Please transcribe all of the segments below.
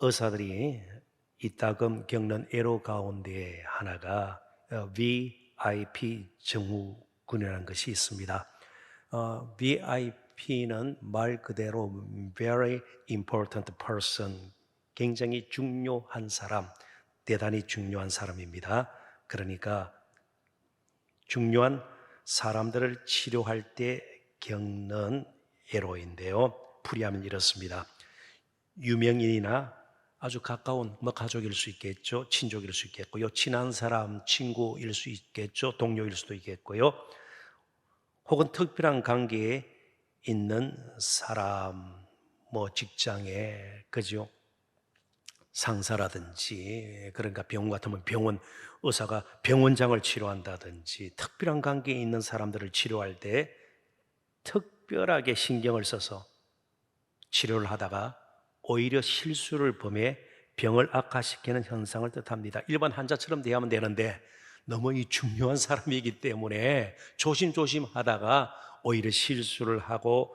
의사들이 이따금 겪는 애로 가운데 하나가 VIP 증후군이라는 것이 있습니다. VIP는 말 그대로 Very Important Person, 굉장히 중요한 사람, 대단히 중요한 사람입니다. 그러니까 중요한 사람들을 치료할 때 겪는 애로인데요. 풀이하면 이렇습니다. 유명인이나 아주 가까운 가족일 수 있겠죠. 친족일 수 있겠고요. 친한 사람, 친구일 수 있겠죠. 동료일 수도 있겠고요. 혹은 특별한 관계에 있는 사람, 직장에, 그죠? 상사라든지, 그러니까 병원 같으면 병원 의사가 병원장을 치료한다든지, 특별한 관계에 있는 사람들을 치료할 때 특별하게 신경을 써서 치료를 하다가 오히려 실수를 범해 병을 악화시키는 현상을 뜻합니다. 일반 환자처럼 대하면 되는데 너무 이 중요한 사람이기 때문에 조심조심 하다가 오히려 실수를 하고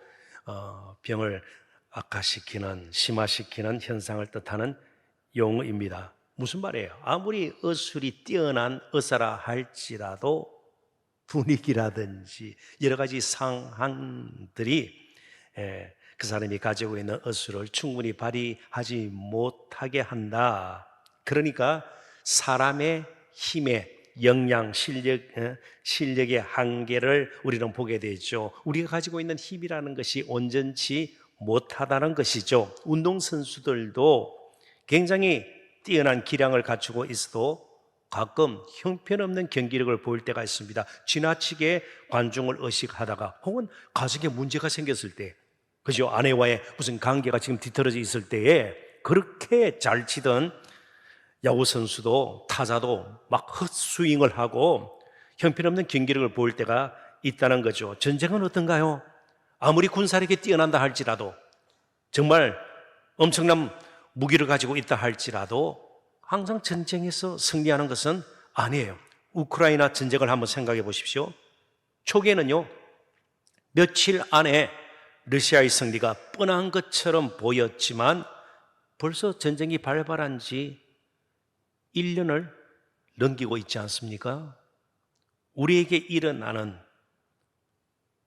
병을 악화시키는, 심화시키는 현상을 뜻하는 용어입니다. 무슨 말이에요? 아무리 의술이 뛰어난 의사라 할지라도 분위기라든지 여러 가지 상황들이 그 사람이 가지고 있는 의술을 충분히 발휘하지 못하게 한다. 그러니까 사람의 힘의 역량, 실력의 한계를 우리는 보게 되죠. 우리가 가지고 있는 힘이라는 것이 온전치 못하다는 것이죠. 운동선수들도 굉장히 뛰어난 기량을 갖추고 있어도 가끔 형편없는 경기력을 보일 때가 있습니다. 지나치게 관중을 의식하다가 혹은 가족에 문제가 생겼을 때, 그죠? 아내와의 무슨 관계가 지금 뒤틀어져 있을 때에 그렇게 잘 치던 야구 선수도 타자도 막 헛스윙을 하고 형편없는 경기력을 보일 때가 있다는 거죠. 전쟁은 어떤가요? 아무리 군사력이 뛰어난다 할지라도, 정말 엄청난 무기를 가지고 있다 할지라도 항상 전쟁에서 승리하는 것은 아니에요. 우크라이나 전쟁을 한번 생각해 보십시오. 초기에는요, 며칠 안에 러시아의 승리가 뻔한 것처럼 보였지만 벌써 전쟁이 발발한 지 1년을 넘기고 있지 않습니까? 우리에게 일어나는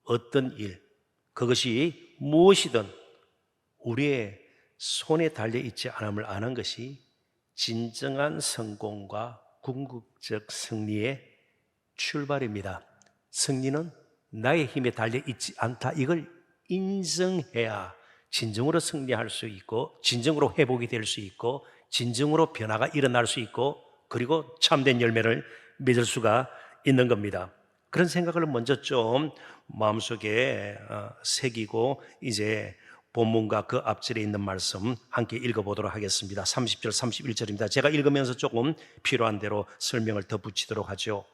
어떤 일, 그것이 무엇이든 우리의 손에 달려 있지 않음을 아는 것이 진정한 성공과 궁극적 승리의 출발입니다. 승리는 나의 힘에 달려 있지 않다. 이걸 인정해야 진정으로 승리할 수 있고, 진정으로 회복이 될 수 있고, 진정으로 변화가 일어날 수 있고, 그리고 참된 열매를 맺을 수가 있는 겁니다. 그런 생각을 먼저 좀 마음속에 새기고 이제 본문과 그 앞절에 있는 말씀 함께 읽어보도록 하겠습니다. 30절, 31절입니다. 제가 읽으면서 조금 필요한 대로 설명을 덧붙이도록 하죠.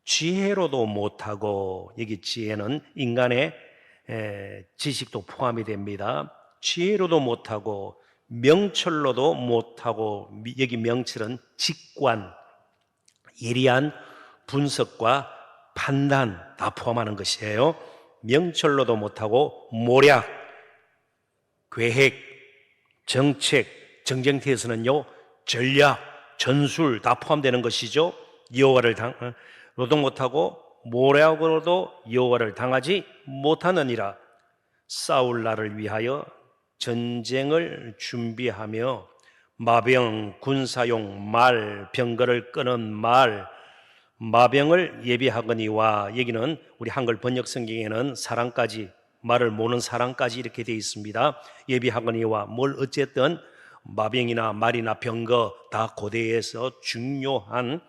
지혜로도 못하고, 여기 지혜는 인간의 지식도 포함이 됩니다. 지혜로도 못하고, 명철로도 못하고, 여기 명철은 직관, 예리한 분석과 판단 다 포함하는 것이에요. 명철로도 못하고 모략, 계획, 정책, 정쟁터에서는요 전략, 전술 다 포함되는 것이죠. 여호와를 로도 못하고 모략으로도 여호와를 당하지 못하느니라. 싸울 날을 위하여 전쟁을 준비하며 마병, 군사용 말, 병거를 끄는 말, 마병을 예비하거니와, 여기는 우리 한글 번역 성경에는 사람까지, 말을 모는 사람까지 이렇게 되어 있습니다. 예비하거니와, 뭘 어쨌든 마병이나 말이나 병거 다 고대에서 중요한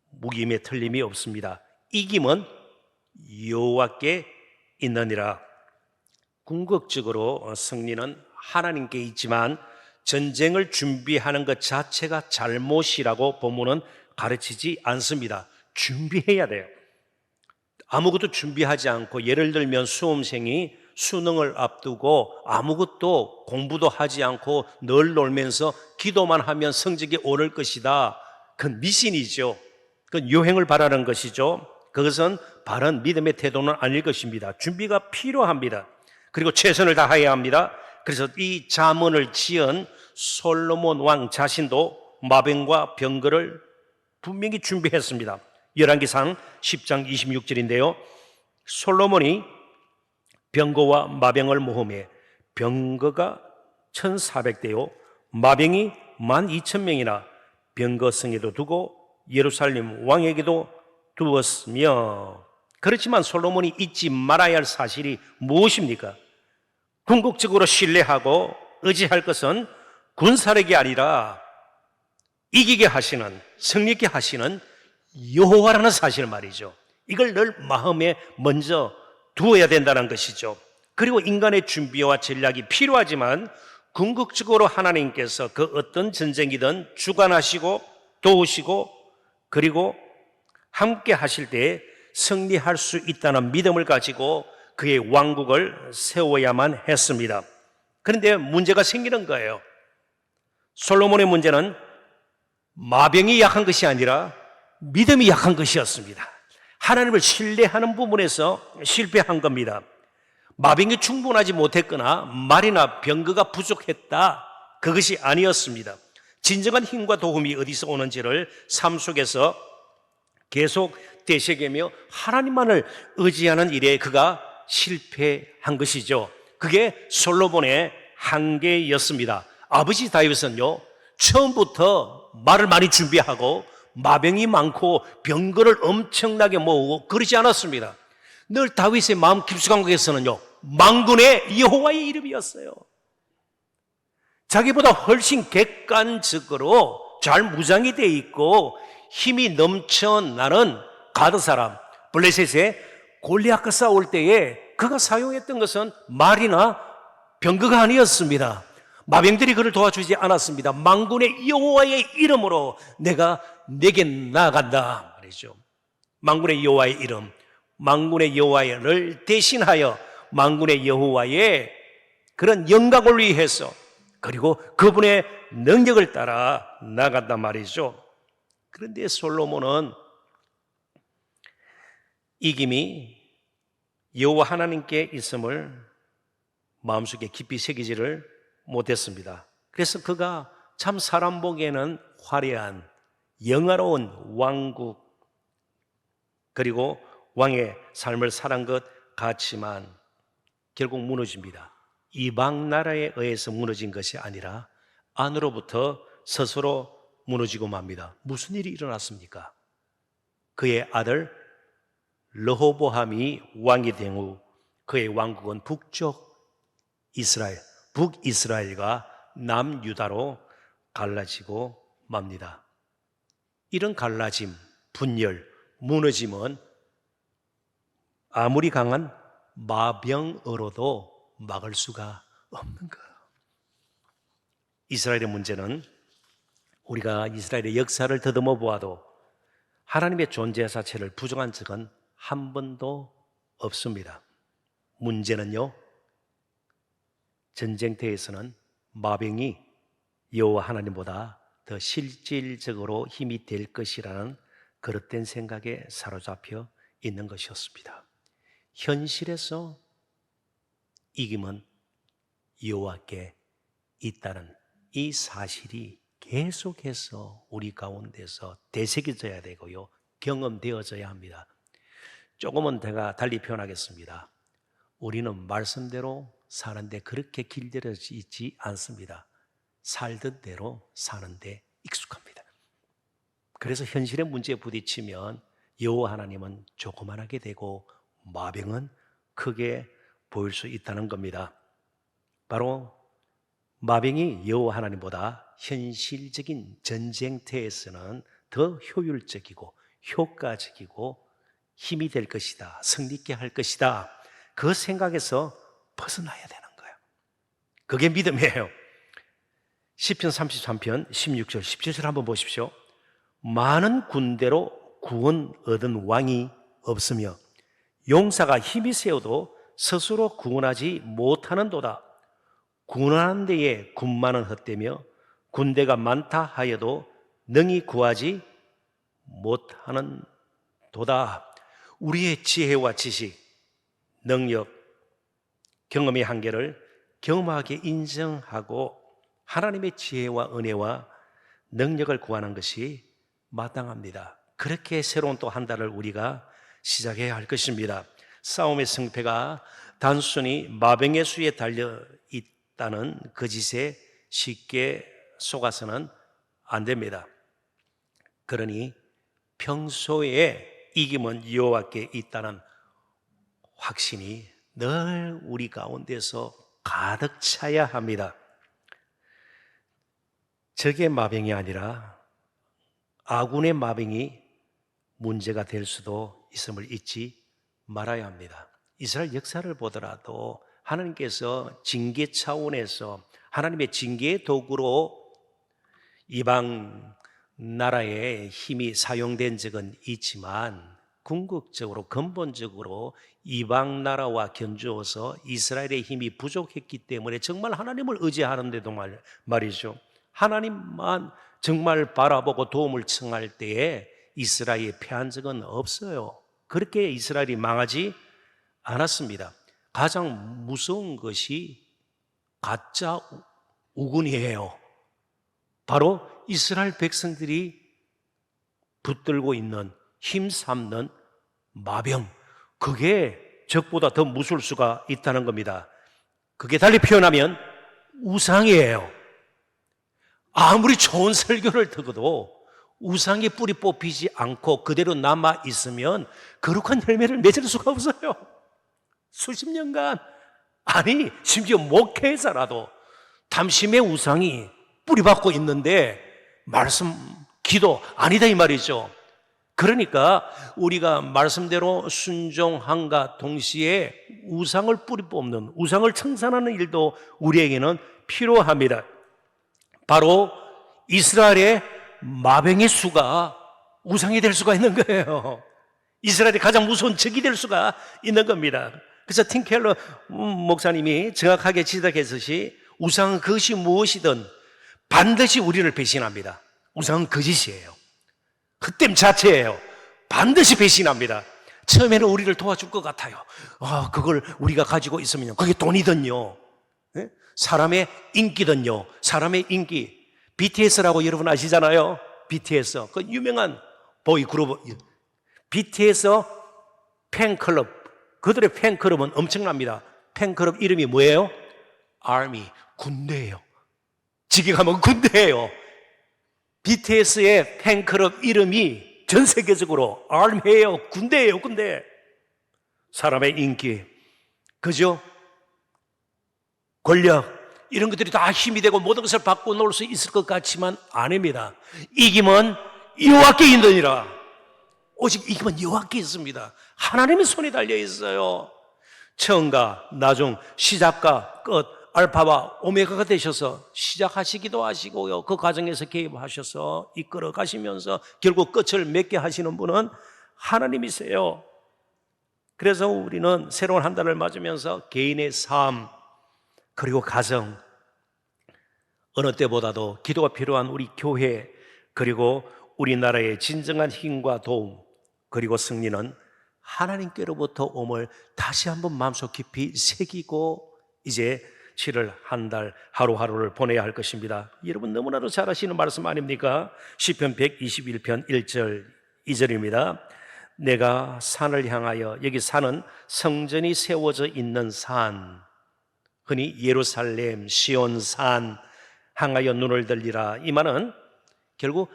무기임에 틀림이 없습니다. 이김은 여호와께 있느니라. 궁극적으로 승리는 하나님께 있지만 전쟁을 준비하는 것 자체가 잘못이라고 본문은 가르치지 않습니다. 준비해야 돼요. 아무것도 준비하지 않고, 예를 들면 수험생이 수능을 앞두고 아무것도 공부도 하지 않고 늘 놀면서 기도만 하면 성적이 오를 것이다. 그건 미신이죠. 그건 요행을 바라는 것이죠. 그것은 바른 믿음의 태도는 아닐 것입니다. 준비가 필요합니다. 그리고 최선을 다해야 합니다. 그래서 이 잠언을 지은 솔로몬 왕 자신도 마병과 병거를 분명히 준비했습니다. 열왕기상 10장 26절인데요. 솔로몬이 병거와 마병을 모험해 병거가 1,400대요 마병이 12,000명이나 병거성에도 두고 예루살렘 왕에게도 두었으며, 그렇지만 솔로몬이 잊지 말아야 할 사실이 무엇입니까? 궁극적으로 신뢰하고 의지할 것은 군사력이 아니라 이기게 하시는, 승리케 하시는 여호와라는 사실 말이죠. 이걸 늘 마음에 먼저 두어야 된다는 것이죠. 그리고 인간의 준비와 전략이 필요하지만 궁극적으로 하나님께서 그 어떤 전쟁이든 주관하시고 도우시고 그리고 함께 하실 때 승리할 수 있다는 믿음을 가지고 그의 왕국을 세워야만 했습니다. 그런데 문제가 생기는 거예요. 솔로몬의 문제는 마병이 약한 것이 아니라 믿음이 약한 것이었습니다. 하나님을 신뢰하는 부분에서 실패한 겁니다. 마병이 충분하지 못했거나 말이나 병거가 부족했다, 그것이 아니었습니다. 진정한 힘과 도움이 어디서 오는지를 삶 속에서 계속 되새기며 하나님만을 의지하는 일에 그가 실패한 것이죠. 그게 솔로몬의 한계였습니다. 아버지 다윗은요, 처음부터 말을 많이 준비하고 마병이 많고 병거를 엄청나게 모으고 그러지 않았습니다. 늘 다윗의 마음 깊숙한 곳에서는요, 만군의 여호와의 이름이었어요. 자기보다 훨씬 객관적으로 잘 무장이 되어 있고 힘이 넘쳐나는 가드 사람 블레셋의 골리앗과 싸울 때에 그가 사용했던 것은 말이나 병거가 아니었습니다. 마병들이 그를 도와주지 않았습니다. 만군의 여호와의 이름으로 내가 내게 나아간다 말이죠. 만군의 여호와의 이름, 만군의 여호와를 대신하여 만군의 여호와의 그런 영광을 위해서, 그리고 그분의 능력을 따라 나간단 말이죠. 그런데 솔로몬은 이김이 여호와 하나님께 있음을 마음속에 깊이 새기지를 못했습니다. 그래서 그가 참 사람 보기에는 화려한 영화로운 왕국 그리고 왕의 삶을 살한 것 같지만 결국 무너집니다. 이방 나라에 의해서 무너진 것이 아니라 안으로부터 스스로 무너지고 맙니다. 무슨 일이 일어났습니까? 그의 아들 르호보암이 왕이 된 후 그의 왕국은 북쪽 이스라엘, 북이스라엘과 남유다로 갈라지고 맙니다. 이런 갈라짐, 분열, 무너짐은 아무리 강한 마병으로도 막을 수가 없는 거예요. 이스라엘의 문제는 우리가 이스라엘의 역사를 더듬어 보아도 하나님의 존재 자체를 부정한 적은 한 번도 없습니다. 문제는요, 전쟁터에서는 마병이 여호와 하나님보다 더 실질적으로 힘이 될 것이라는 그릇된 생각에 사로잡혀 있는 것이었습니다. 현실에서 이김은 여호와께 있다는 이 사실이 계속해서 우리 가운데서 되새겨져야 되고요, 경험되어져야 합니다. 조금은 제가 달리 표현하겠습니다. 우리는 말씀대로 사는데 그렇게 길들여져 있지 않습니다. 살던 대로 사는데 익숙합니다. 그래서 현실의 문제에 부딪히면 여호와 하나님은 조그만하게 되고 마병은 크게 보일 수 있다는 겁니다. 바로 마병이 여호와 하나님보다 현실적인 전쟁터에서는 더 효율적이고 효과적이고 힘이 될 것이다, 승리있게 할 것이다, 그 생각에서 벗어나야 되는 거예요. 그게 믿음이에요. 시편 33편 16절 17절 한번 보십시오. 많은 군대로 구원 얻은 왕이 없으며 용사가 힘이 세어도 스스로 구원하지 못하는도다. 구원하는 데에 군마는 헛되며 군대가 많다 하여도 능히 구하지 못하는 도다. 우리의 지혜와 지식, 능력, 경험의 한계를 겸허하게 인정하고 하나님의 지혜와 은혜와 능력을 구하는 것이 마땅합니다. 그렇게 새로운 또 한 달을 우리가 시작해야 할 것입니다. 싸움의 승패가 단순히 마병의 수에 달려 있다는 거짓에 쉽게 속아서는 안 됩니다. 그러니 평소에 이김은 여호와께 있다는 확신이 늘 우리 가운데서 가득 차야 합니다. 적의 마병이 아니라 아군의 마병이 문제가 될 수도 있음을 잊지 말아야 합니다. 이스라엘 역사를 보더라도 하나님께서 징계 차원에서 하나님의 징계의 도구로 이방 나라의 힘이 사용된 적은 있지만 궁극적으로 근본적으로 이방 나라와 견주어서 이스라엘의 힘이 부족했기 때문에 정말 하나님을 의지하는데도 말이죠. 하나님만 정말 바라보고 도움을 청할 때에 이스라엘이 패한 적은 없어요. 그렇게 이스라엘이 망하지 않았습니다. 가장 무서운 것이 가짜 우군이에요. 바로 이스라엘 백성들이 붙들고 있는 힘삼는 마병, 그게 적보다 더 무서울 수가 있다는 겁니다. 그게 달리 표현하면 우상이에요. 아무리 좋은 설교를 듣고도 우상의 뿌리 뽑히지 않고 그대로 남아 있으면 거룩한 열매를 맺을 수가 없어요. 수십 년간, 아니 심지어 목회자라도 담심의 우상이 뿌리 받고 있는데 말씀, 기도 아니다 이 말이죠. 그러니까 우리가 말씀대로 순종함과 동시에 우상을 뿌리 뽑는, 우상을 청산하는 일도 우리에게는 필요합니다. 바로 이스라엘의 마병의 수가 우상이 될 수가 있는 거예요. 이스라엘이 가장 무서운 적이 될 수가 있는 겁니다. 그래서 팀 켈러 목사님이 정확하게 지적했듯이 우상은 그것이 무엇이든 반드시 우리를 배신합니다. 우상은 거짓이에요. 흑됨 자체예요. 반드시 배신합니다. 처음에는 우리를 도와줄 것 같아요. 그걸 우리가 가지고 있으면요, 그게 돈이든요, 사람의 인기든요. 사람의 인기, BTS라고 여러분 아시잖아요. BTS, 그 유명한 보이 그룹, BTS 팬클럽, 그들의 팬클럽은 엄청납니다. 팬클럽 이름이 뭐예요? 아미, 군대예요. 직역하면 군대예요. BTS의 팬클럽 이름이 전 세계적으로 아미예요. 군대예요, 군대. 사람의 인기, 그죠? 권력, 이런 것들이 다 힘이 되고 모든 것을 받고 놀 수 있을 것 같지만 아닙니다. 이김은 여호와께 있느니라. 오직 이김은 여호와께 있습니다. 하나님의 손에 달려 있어요. 처음과 나중, 시작과 끝, 알파와 오메가가 되셔서 시작하시기도 하시고요, 그 과정에서 개입하셔서 이끌어 가시면서 결국 끝을 맺게 하시는 분은 하나님이세요. 그래서 우리는 새로운 한 달을 맞으면서 개인의 삶, 그리고 가정, 어느 때보다도 기도가 필요한 우리 교회, 그리고 우리나라의 진정한 힘과 도움, 그리고 승리는 하나님께로부터 옴을 다시 한번 마음속 깊이 새기고 이제 7월 한 달 하루하루를 보내야 할 것입니다. 여러분 너무나도 잘 아시는 말씀 아닙니까? 시편 121편 1절 2절입니다. 내가 산을 향하여, 여기 산은 성전이 세워져 있는 산, 흔히 예루살렘, 시온산 향하여 눈을 들리라. 이 말은 결국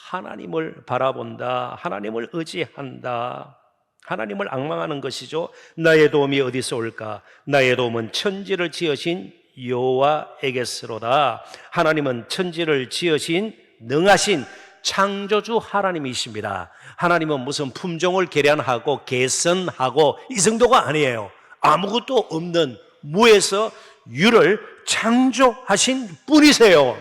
하나님을 바라본다, 하나님을 의지한다, 하나님을 앙망하는 것이죠. 나의 도움이 어디서 올까? 나의 도움은 천지를 지으신 여호와에게서로다. 하나님은 천지를 지으신 능하신 창조주 하나님이십니다. 하나님은 무슨 품종을 개량하고 개선하고 이 정도가 아니에요. 아무것도 없는 무에서 유를 창조하신 분이세요.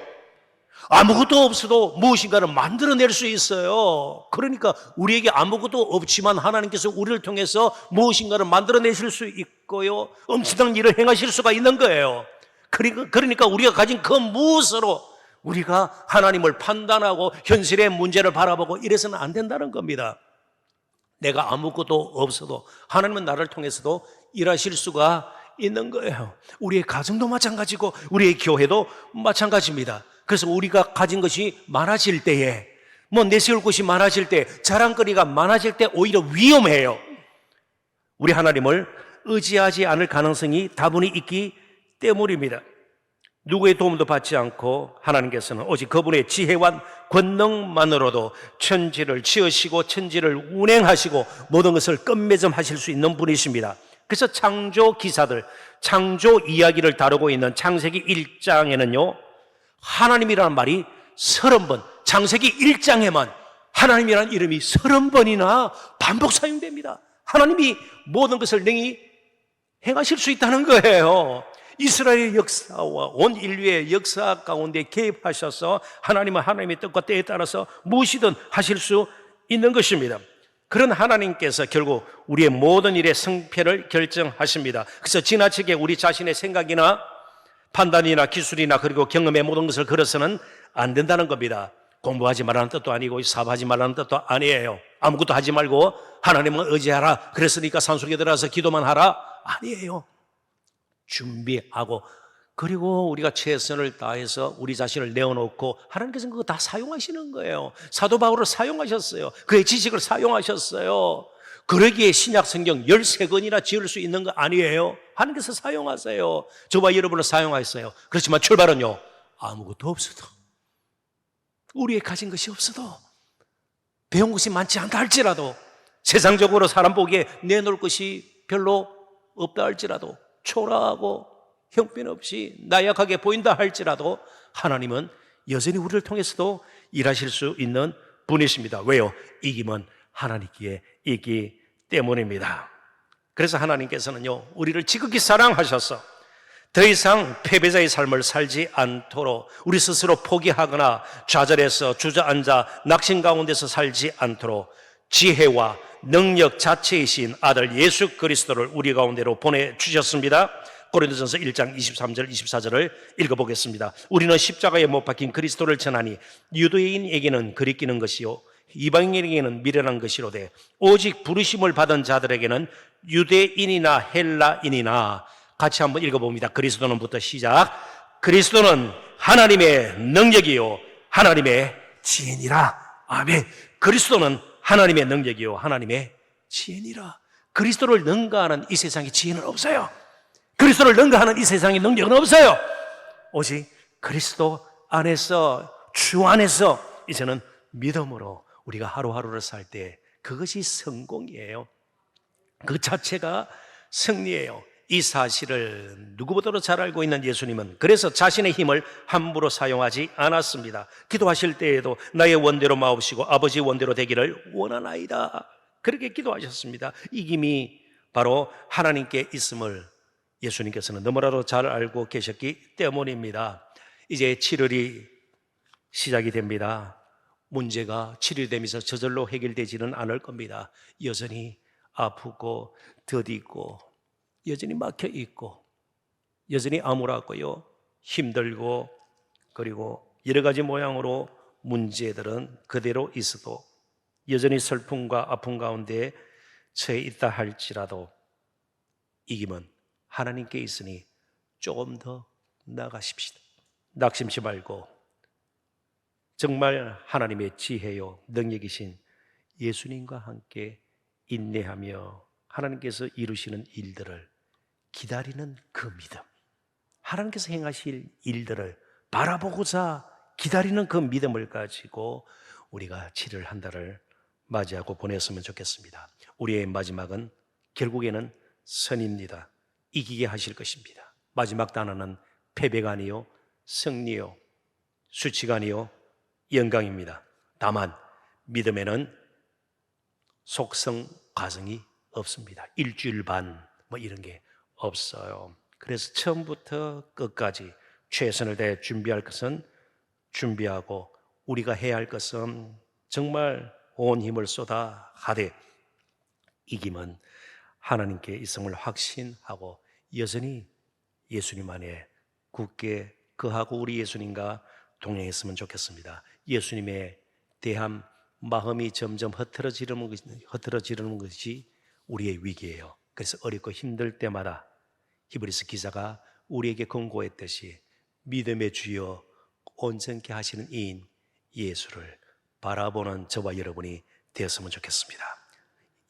아무것도 없어도 무엇인가를 만들어낼 수 있어요. 그러니까 우리에게 아무것도 없지만 하나님께서 우리를 통해서 무엇인가를 만들어내실 수 있고요, 엄청난 일을 행하실 수가 있는 거예요. 그러니까 우리가 가진 그 무엇으로 우리가 하나님을 판단하고 현실의 문제를 바라보고 이래서는 안 된다는 겁니다. 내가 아무것도 없어도 하나님은 나를 통해서도 일하실 수가 있는 거예요. 우리의 가정도 마찬가지고 우리의 교회도 마찬가지입니다. 그래서 우리가 가진 것이 많아질 때에, 내세울 것이 많아질 때, 자랑거리가 많아질 때 오히려 위험해요. 우리 하나님을 의지하지 않을 가능성이 다분히 있기 때문입니다. 누구의 도움도 받지 않고 하나님께서는 오직 그분의 지혜와 권능만으로도 천지를 지으시고 천지를 운행하시고 모든 것을 끝맺음하실 수 있는 분이십니다. 그래서 창조 기사들, 창조 이야기를 다루고 있는 창세기 1장에는요 하나님이라는 말이 30번, 창세기 1장에만 하나님이라는 이름이 30번이나 반복 사용됩니다. 하나님이 모든 것을 능히 행하실 수 있다는 거예요. 이스라엘의 역사와 온 인류의 역사 가운데 개입하셔서 하나님은 하나님의 뜻과 때에 따라서 무엇이든 하실 수 있는 것입니다. 그런 하나님께서 결국 우리의 모든 일의 성패를 결정하십니다. 그래서 지나치게 우리 자신의 생각이나 판단이나 기술이나 그리고 경험의 모든 것을 걸어서는 안 된다는 겁니다. 공부하지 말라는 뜻도 아니고 사업하지 말라는 뜻도 아니에요. 아무것도 하지 말고 하나님을 의지하라, 그랬으니까 산속에 들어가서 기도만 하라, 아니에요. 준비하고, 그리고 우리가 최선을 다해서 우리 자신을 내어놓고 하나님께서는 그거 다 사용하시는 거예요. 사도 바울을 사용하셨어요. 그의 지식을 사용하셨어요. 그러기에 신약 성경 13권이나 지을 수 있는 거 아니에요. 하나님께서 사용하세요. 저와 여러분을 사용하셨어요. 그렇지만 출발은요, 아무것도 없어도, 우리의 가진 것이 없어도, 배운 것이 많지 않다 할지라도, 세상적으로 사람 보기에 내놓을 것이 별로 없다 할지라도, 초라하고 형편없이 나약하게 보인다 할지라도 하나님은 여전히 우리를 통해서도 일하실 수 있는 분이십니다. 왜요? 이김은 하나님께 있기 때문입니다. 그래서 하나님께서는요 우리를 지극히 사랑하셔서 더 이상 패배자의 삶을 살지 않도록, 우리 스스로 포기하거나 좌절해서 주저앉아 낙심 가운데서 살지 않도록 지혜와 능력 자체이신 아들 예수 그리스도를 우리 가운데로 보내주셨습니다. 고린도전서 1장 23절 24절을 읽어보겠습니다. 우리는 십자가에 못 박힌 그리스도를 전하니 유대인에게는 거리끼는 것이요 이방인에게는 미련한 것이로되 오직 부르심을 받은 자들에게는 유대인이나 헬라인이나, 같이 한번 읽어봅니다. 그리스도는부터 시작. 그리스도는 하나님의 능력이요 하나님의 지혜니라. 아멘. 그리스도는 하나님의 능력이요 하나님의 지혜니라. 그리스도를 능가하는 이 세상에 지혜는 없어요. 그리스도를 능가하는 이 세상에 능력은 없어요. 오직 그리스도 안에서, 주 안에서 이제는 믿음으로 우리가 하루하루를 살 때 그것이 성공이에요. 그 자체가 승리예요. 이 사실을 누구보다도 잘 알고 있는 예수님은 그래서 자신의 힘을 함부로 사용하지 않았습니다. 기도하실 때에도 나의 원대로 마옵시고 아버지의 원대로 되기를 원하나이다, 그렇게 기도하셨습니다. 이 힘이 바로 하나님께 있음을 예수님께서는 너무나도 잘 알고 계셨기 때문입니다. 이제 7월이 시작이 됩니다. 문제가 7월이 되면서 저절로 해결되지는 않을 겁니다. 여전히 아프고 더디고 여전히 막혀 있고 여전히 암울하고요 힘들고, 그리고 여러 가지 모양으로 문제들은 그대로 있어도 여전히 슬픔과 아픔 가운데 처해 있다 할지라도 이김은 하나님께 있으니 조금 더 나아가십시다. 낙심치 말고 정말 하나님의 지혜요 능력이신 예수님과 함께 인내하며 하나님께서 이루시는 일들을 기다리는 그 믿음, 하나님께서 행하실 일들을 바라보고자 기다리는 그 믿음을 가지고 우리가 7월 한 달을 맞이하고 보냈으면 좋겠습니다. 우리의 마지막은 결국에는 선입니다. 이기게 하실 것입니다. 마지막 단어는 패배가 아니요 승리요 수치가 아니요 영광입니다. 다만 믿음에는 속성 과정이 없습니다. 일주일 반 이런 게 없어요. 그래서 처음부터 끝까지 최선을 다해 준비할 것은 준비하고 우리가 해야 할 것은 정말 온 힘을 쏟아 하되 이김은 하나님께 있음을 확신하고 여전히 예수님 안에 굳게 거하고 우리 예수님과 동행했으면 좋겠습니다. 예수님에 대한 마음이 점점 흐트러지는 것이 우리의 위기예요. 그래서 어렵고 힘들 때마다 히브리서 기자가 우리에게 권고했듯이 믿음의 주여 온전케 하시는 이인 예수를 바라보는 저와 여러분이 되었으면 좋겠습니다.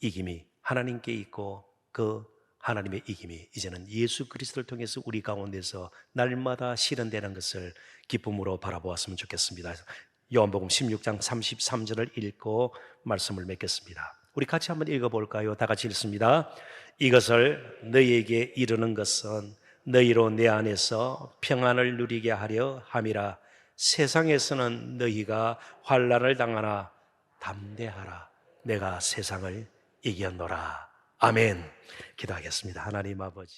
이김이 하나님께 있고 그 하나님의 이김이 이제는 예수 그리스도를 통해서 우리 가운데서 날마다 실현되는 것을 기쁨으로 바라보았으면 좋겠습니다. 요한복음 16장 33절을 읽고 말씀을 맺겠습니다. 우리 같이 한번 읽어볼까요? 다 같이 읽습니다. 이것을 너희에게 이르는 것은 너희로 내 안에서 평안을 누리게 하려 함이라. 세상에서는 너희가 환난을 당하나 담대하라. 내가 세상을 이겼노라. 아멘. 기도하겠습니다. 하나님 아버지.